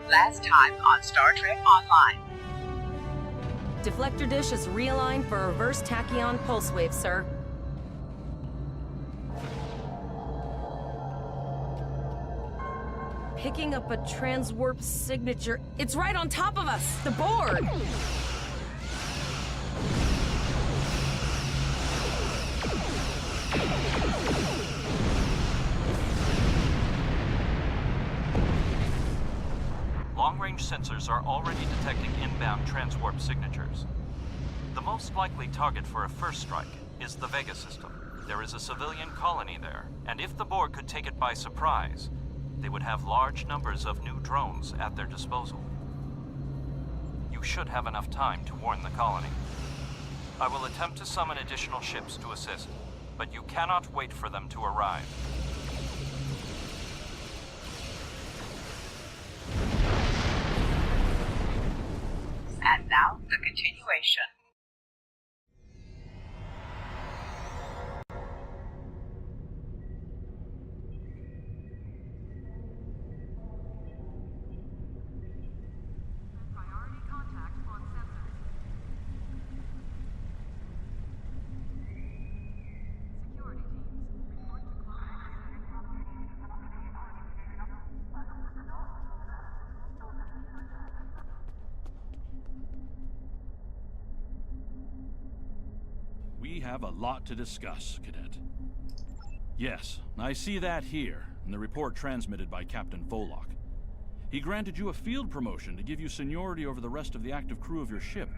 Last time on Star Trek Online. Deflector dish is realigned for a reverse tachyon pulse wave, sir. Picking up a transwarp signature. It's right on top of us! The board! Long-range sensors are already detecting inbound transwarp signatures. The most likely target for a first strike is the Vega system. There is a civilian colony there, and if the Borg could take it by surprise, they would have large numbers of new drones at their disposal. You should have enough time to warn the colony. I will attempt to summon additional ships to assist, but you cannot wait for them to arrive. And now, the continuation. Priority contact on sensor. Security teams, report to close. We have a lot to discuss, Cadet. Yes, I see that here, in the report transmitted by Captain Volok. He granted you a field promotion to give you seniority over the rest of the active crew of your ship.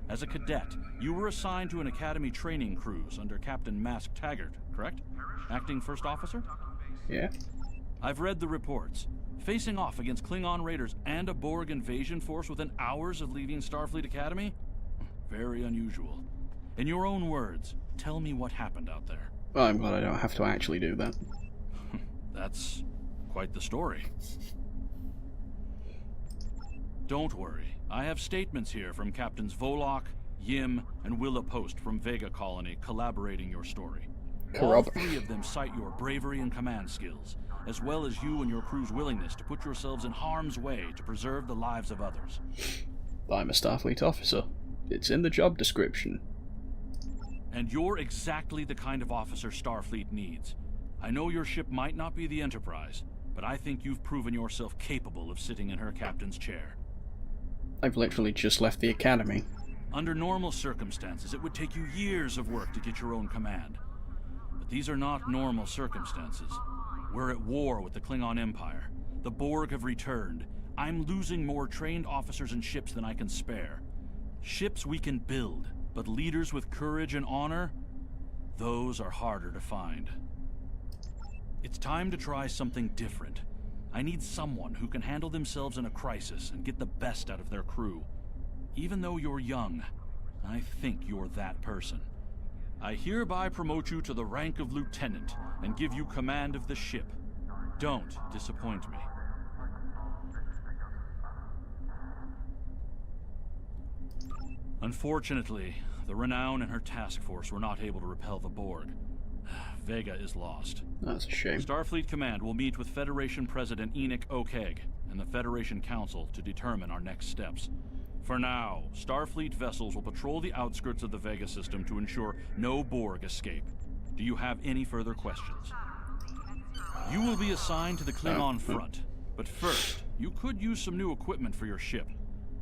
As a cadet, you were assigned to an Academy training cruise under Captain Mask Taggart, correct? Acting First Officer? Yeah. I've read the reports. Facing off against Klingon raiders and a Borg invasion force within hours of leaving Starfleet Academy? Very unusual. In your own words, tell me what happened out there. Well, I'm glad I don't have to actually do that. That's quite the story. Don't worry. I have statements here from Captains Volok, Yim, and Willa Post from Vega Colony collaborating your story. All three of them cite your bravery and command skills, as well as you and your crew's willingness to put yourselves in harm's way to preserve the lives of others. I'm a Starfleet officer. It's in the job description. And you're exactly the kind of officer Starfleet needs. I know your ship might not be the Enterprise, but I think you've proven yourself capable of sitting in her captain's chair. I've literally just left the Academy. Under normal circumstances, it would take you years of work to get your own command. But these are not normal circumstances. We're at war with the Klingon Empire. The Borg have returned. I'm losing more trained officers and ships than I can spare. Ships we can build, but leaders with courage and honor? Those are harder to find. It's time to try something different. I need someone who can handle themselves in a crisis and get the best out of their crew. Even though you're young, I think you're that person. I hereby promote you to the rank of lieutenant and give you command of the ship. Don't disappoint me. Unfortunately, the Renown and her task force were not able to repel the Borg. Vega is lost. That's a shame. Starfleet Command will meet with Federation President Enoch Okeg and the Federation Council to determine our next steps. For now, Starfleet vessels will patrol the outskirts of the Vega system to ensure no Borg escape. Do you have any further questions? You will be assigned to the Klingon front, but first, you could use some new equipment for your ship.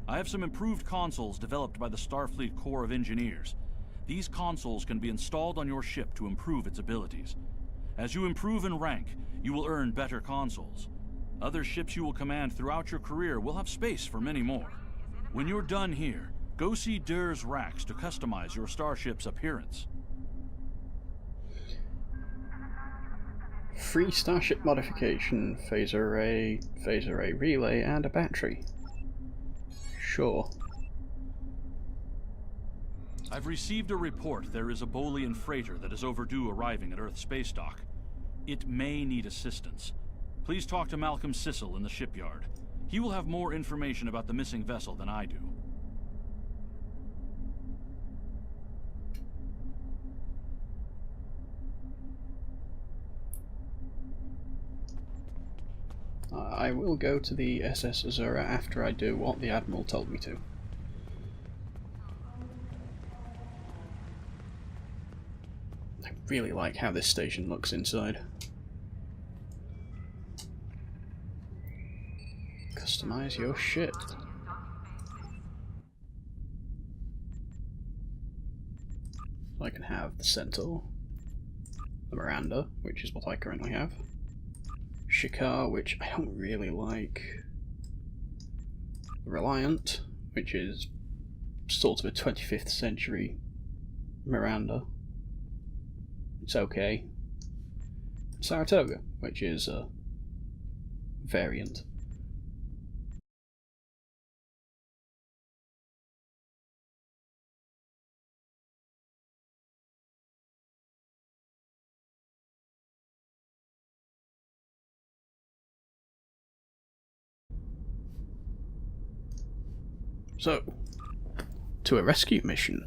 I have some improved consoles developed by the Starfleet Corps of Engineers. These consoles can be installed on your ship to improve its abilities. As you improve in rank, you will earn better consoles. Other ships you will command throughout your career will have space for many more. When you're done here, go see Durr's racks to customize your starship's appearance. Free starship modification, phasor array relay, and a battery. Sure. I've received a report there is a Bolian freighter that is overdue arriving at Earth Spacedock. It may need assistance. Please talk to Malcolm Sissel in the shipyard. He will have more information about the missing vessel than I do. I will go to the SS Azura after I do what the Admiral told me to. I really like how this station looks inside. Customize your shit. I can have the Centaur, the Miranda, which is what I currently have, Shikar, which I don't really like, the Reliant, which is sort of a 25th century Miranda. It's okay. Saratoga, which is a variant. So, to a rescue mission.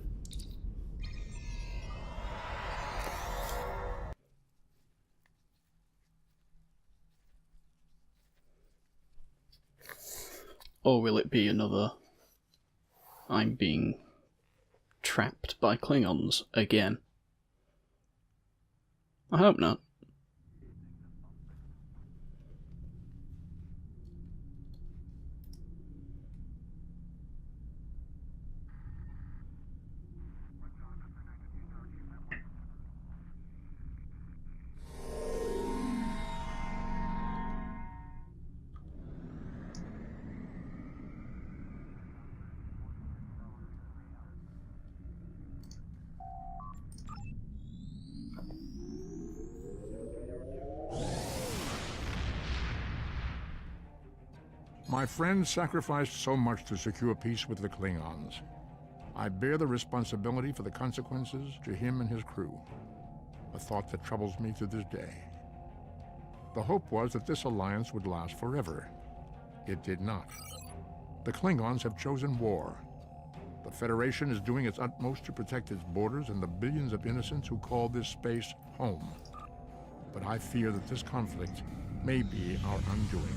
Or will it be another I'm being trapped by Klingons again? I hope not. My friend sacrificed so much to secure peace with the Klingons. I bear the responsibility for the consequences to him and his crew, a thought that troubles me to this day. The hope was that this alliance would last forever. It did not. The Klingons have chosen war. The Federation is doing its utmost to protect its borders and the billions of innocents who call this space home. But I fear that this conflict may be our undoing.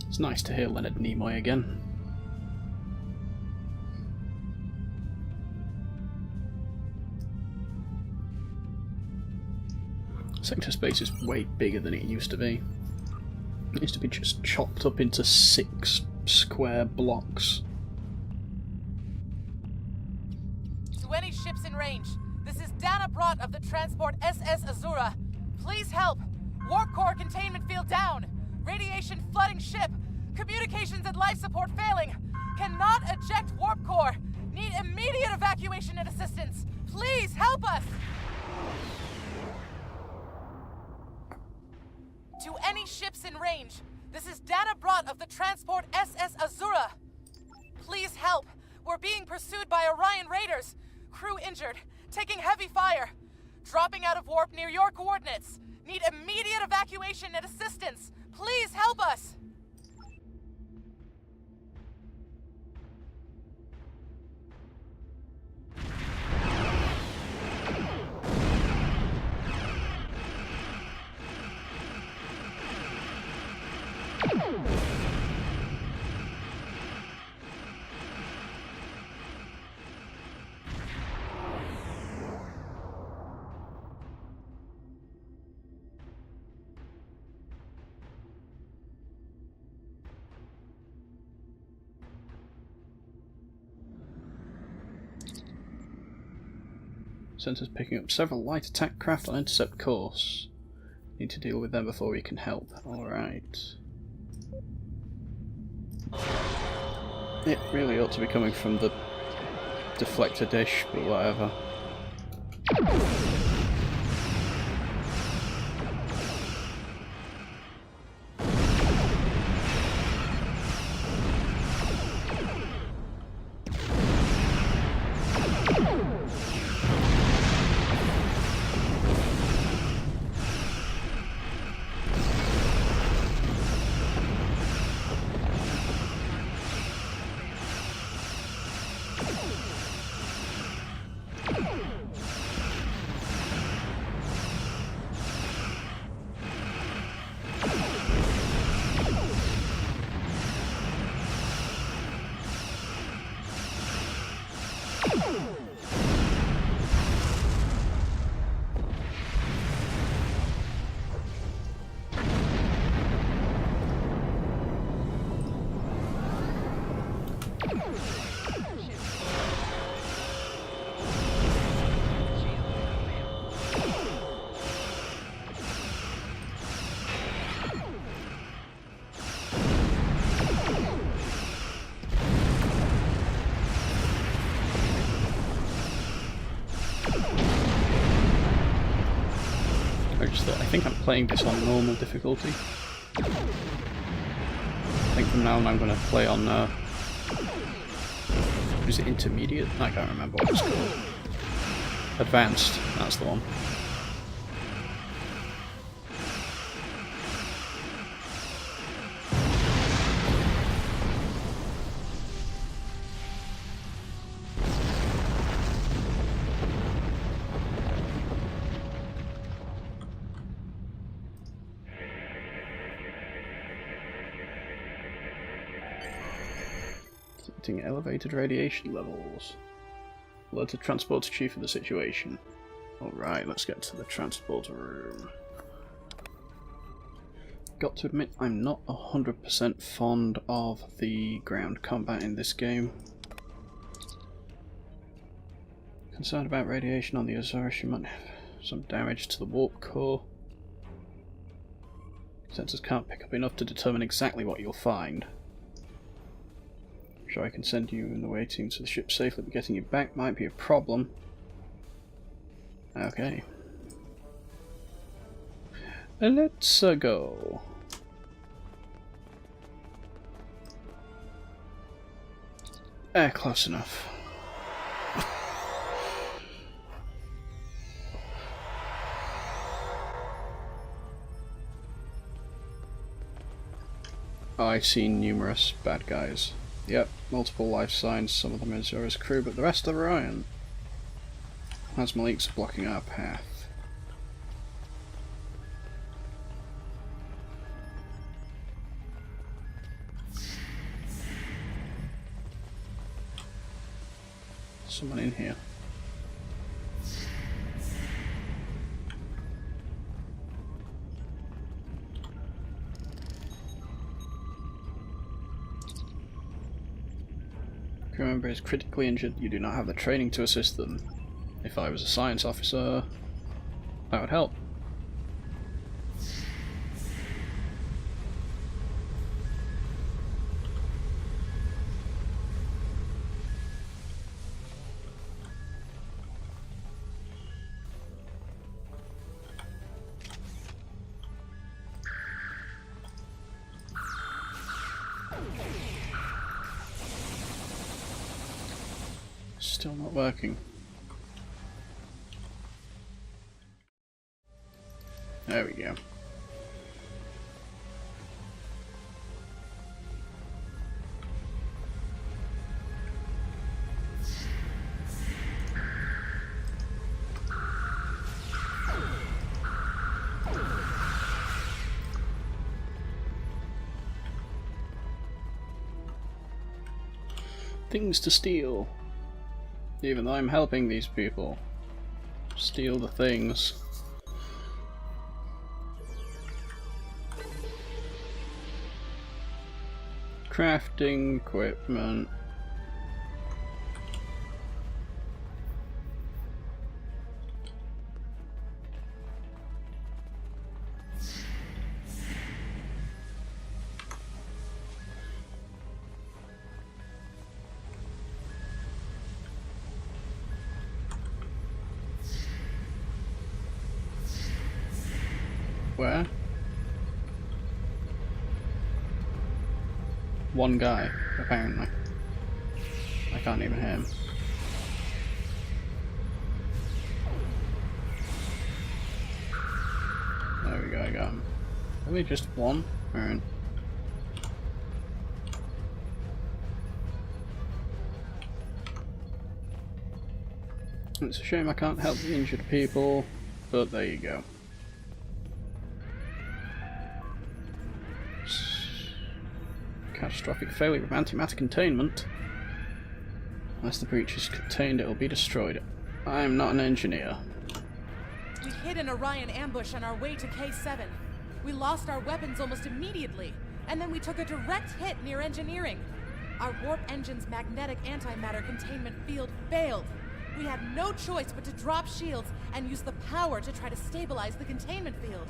It's nice to hear Leonard Nimoy again. Sector space is way bigger than it used to be. It used to be just chopped up into 6 square blocks. To any ships in range, this is Dana Brott of the transport SS Azura. Please help! Warp core containment field down! Radiation flooding ship! Communications and life support failing! Cannot eject warp core! Need immediate evacuation and assistance! Please help us! To any ships in range, this is Dana Brott of the transport SS Azura. Please help! We're being pursued by Orion raiders. Crew injured, taking heavy fire. Dropping out of warp near your coordinates. Need immediate evacuation and assistance. Please help us! Center's picking up several light attack craft on intercept course. Need to deal with them before we can help. Alright. It really ought to be coming from the deflector dish, but whatever. is that I think I'm playing this on normal difficulty. I think from now on I'm going to play on, is it intermediate? I can't remember what it's called. Advanced, that's the one. Elevated radiation levels. Alerted transporter chief of the situation. Alright, let's get to the transporter room. Got to admit, I'm not 100% fond of the ground combat in this game. Concerned about radiation on the Azura, she might have some damage to the warp core. Sensors can't pick up enough to determine exactly what you'll find. Sure, I can send you in the waiting to the ship safely, but getting you back might be a problem. Okay. Let's go. Close enough. I've seen numerous bad guys. Yep, multiple life signs, some of them in Azura's crew, but the rest are Orion. Plasma leaks are blocking our path. Someone in here. Crew member is critically injured. You do not have the training to assist them. If I was a science officer, that would help. Still not working. There we go. Things to steal. Even though I'm helping these people. Steal the things. Crafting equipment. Where? One guy, apparently. I can't even hear him. There we go, I got him. Really just one? Alright. It's a shame I can't help the injured people, but there you go. Catastrophic failure of antimatter containment. Unless the breach is contained, it will be destroyed. I am not an engineer. We hit an Orion ambush on our way to K7. We lost our weapons almost immediately, and then we took a direct hit near engineering. Our warp engine's magnetic antimatter containment field failed. We had no choice but to drop shields and use the power to try to stabilize the containment field.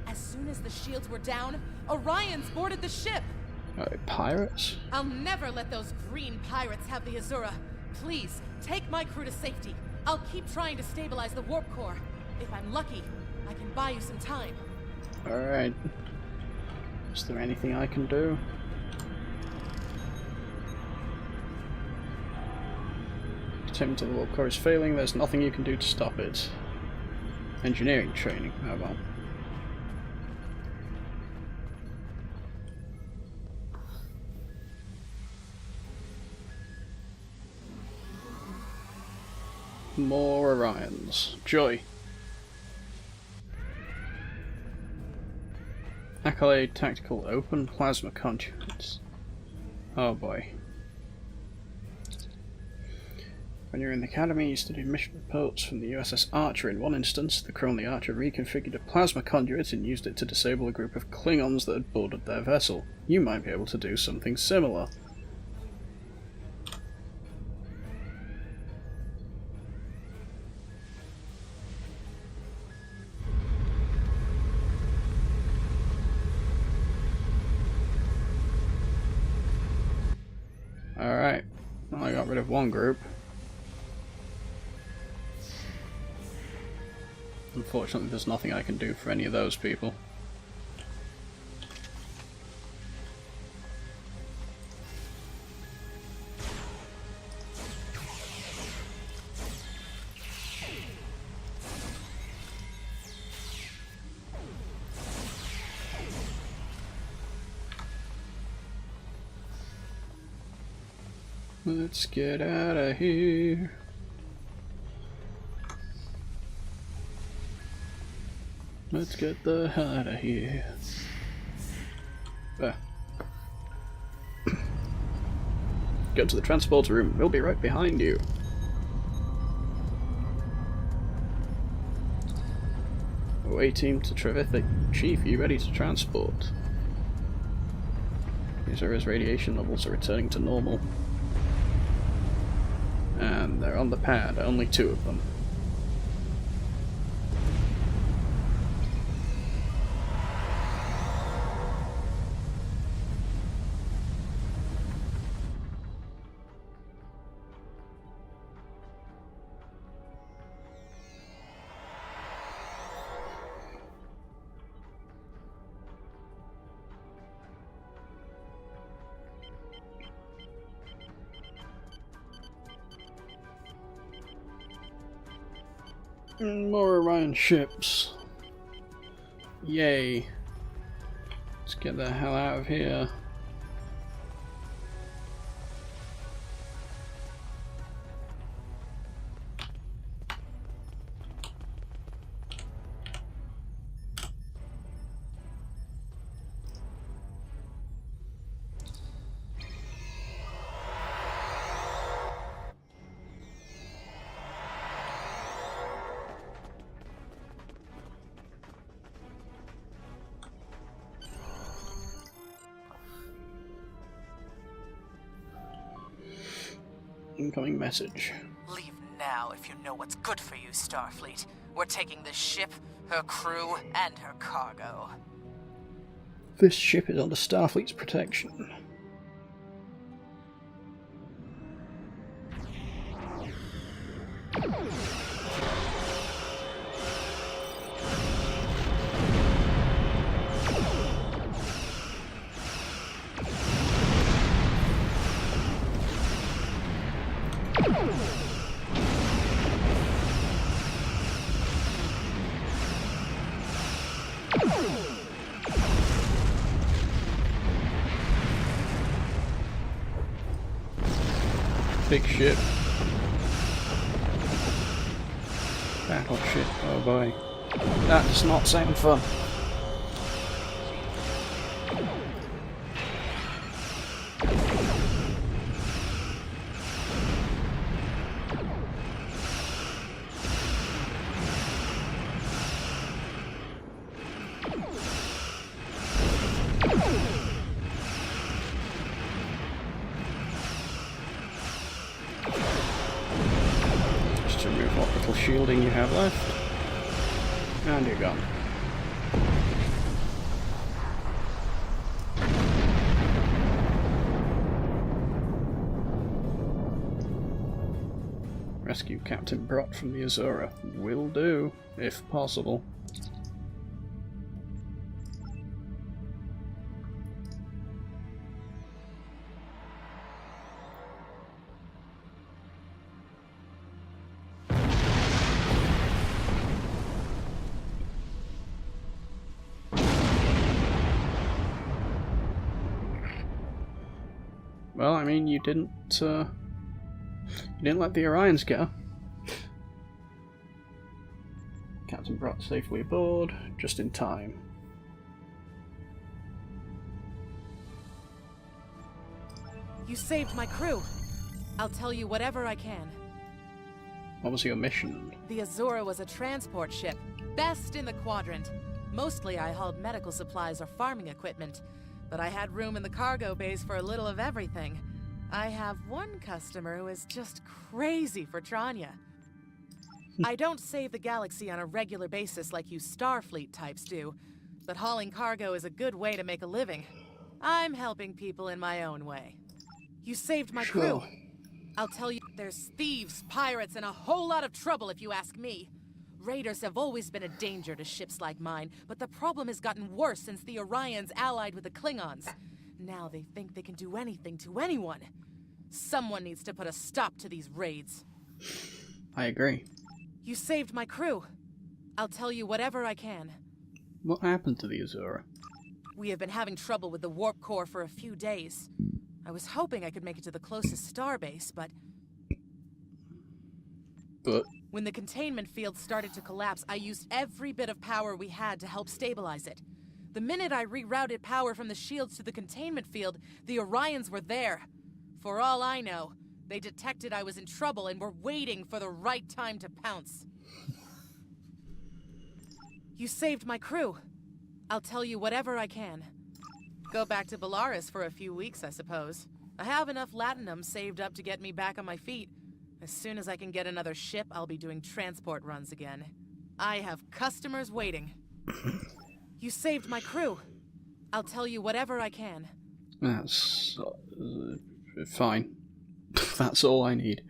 As soon as the shields were down, Orions boarded the ship. Pirates? I'll never let those green pirates have the Azura. Please, take my crew to safety. I'll keep trying to stabilize the warp core. If I'm lucky, I can buy you some time. Alright. Is there anything I can do? Attempt to the warp core is failing, there's nothing you can do to stop it. Engineering training, how about? More Orions. Joy. Accolade Tactical Open Plasma Conduits. Oh boy. When you're in the academy, you studied mission reports from the USS Archer. In one instance, the crew on the Archer reconfigured a plasma conduit and used it to disable a group of Klingons that had boarded their vessel. You might be able to do something similar. Alright, well, I got rid of one group. Unfortunately, there's nothing I can do for any of those people. Let's get out of here. Let's get the hell out of here. Go to the transporter room. We'll be right behind you. Away team to Trevithick. Chief, you ready to transport? Azura's radiation levels are returning to normal. And they're on the pad, only 2 of them. More Orion ships. Yay. Let's get the hell out of here. Incoming message. Leave now if you know what's good for you, Starfleet. We're taking this ship, her crew, and her cargo. This ship is under Starfleet's protection. Big ship. Battleship, oh boy. That does not sound fun. Shielding you have left, and you're gone. Rescue Captain Brott from the Azura. Will do, if possible. Well, I mean, you didn't let the Orions go. Captain brought safely aboard, just in time. You saved my crew. I'll tell you whatever I can. What was your mission? The Azura was a transport ship, best in the quadrant. Mostly I hauled medical supplies or farming equipment, but I had room in the cargo bays for a little of everything. I have one customer who is just crazy for Tranya. I don't save the galaxy on a regular basis like you Starfleet types do, but hauling cargo is a good way to make a living. I'm helping people in my own way. You saved my crew. I'll tell you, there's thieves, pirates, and a whole lot of trouble if you ask me. Raiders have always been a danger to ships like mine, but the problem has gotten worse since the Orions allied with the Klingons. Now they think they can do anything to anyone. Someone needs to put a stop to these raids. I agree. You saved my crew. I'll tell you whatever I can. What happened to the Azura? We have been having trouble with the warp core for a few days. I was hoping I could make it to the closest starbase, but... When the containment field started to collapse, I used every bit of power we had to help stabilize it. The minute I rerouted power from the shields to the containment field, the Orions were there. For all I know, they detected I was in trouble and were waiting for the right time to pounce. You saved my crew. I'll tell you whatever I can. Go back to Bellaris for a few weeks, I suppose. I have enough latinum saved up to get me back on my feet. As soon as I can get another ship, I'll be doing transport runs again. I have customers waiting. You saved my crew. I'll tell you whatever I can. That's... fine. That's all I need.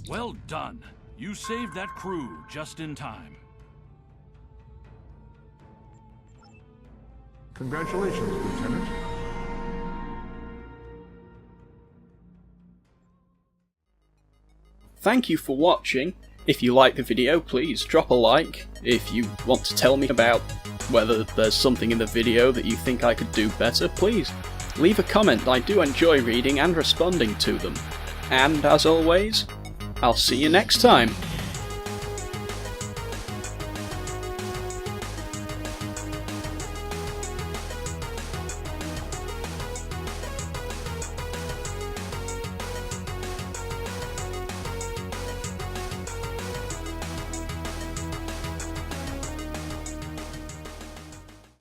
Well done. You saved that crew just in time. Congratulations, Lieutenant. Thank you for watching. If you like the video, please drop a like. If you want to tell me about whether there's something in the video that you think I could do better, please leave a comment. I do enjoy reading and responding to them. And as always, I'll see you next time.